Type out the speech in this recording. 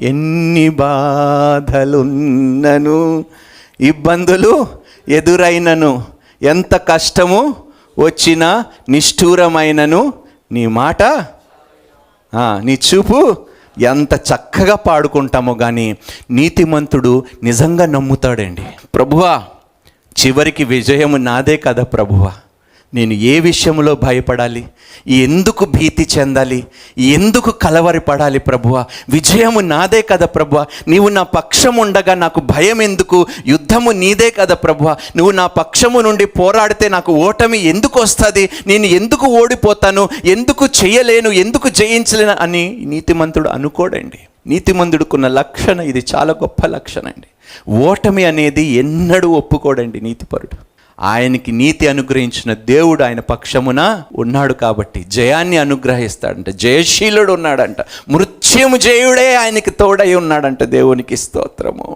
ఎన్ని బాధలున్నను, ఇబ్బందులు ఎదురైనను, ఎంత కష్టము వచ్చినా, నిష్ఠూరమైనను నీ మాట, నీ చూపు ఎంత చక్కగా పాడుకుంటామో. కానీ నీతిమంతుడు నిజంగా నమ్ముతాడండి. ప్రభువా, చివరికి విజయము నాదే కదా ప్రభువా, నేను ఏ విషయంలో భయపడాలి, ఎందుకు భీతి చెందాలి, ఎందుకు కలవరపడాలి ప్రభువా, విజయము నాదే కదా ప్రభువా, నీవు నా పక్షము ఉండగా నాకు భయం ఎందుకు, యుద్ధము నీదే కదా ప్రభువా, నువ్వు నా పక్షము నుండి పోరాడితే నాకు ఓటమి ఎందుకు వస్తుంది, నేను ఎందుకు ఓడిపోతాను, ఎందుకు చేయలేను, ఎందుకు జయించలేను అని నీతిమంతుడు అనుకోడండి. నీతిమంతుడుకున్న లక్షణం ఇది, చాలా గొప్ప లక్షణం అండి. ఓటమి అనేది ఎన్నడూ ఒప్పుకోడండి నీతిపరుడు. ఆయనకి నీతి అనుగ్రహించిన దేవుడు ఆయన పక్షమున ఉన్నాడు కాబట్టి జయాన్ని అనుగ్రహిస్తాడంట. జయశీలుడు ఉన్నాడంట. మృత్యుము జయుడే ఆయనకి తోడై ఉన్నాడంట. దేవునికి స్తోత్రము.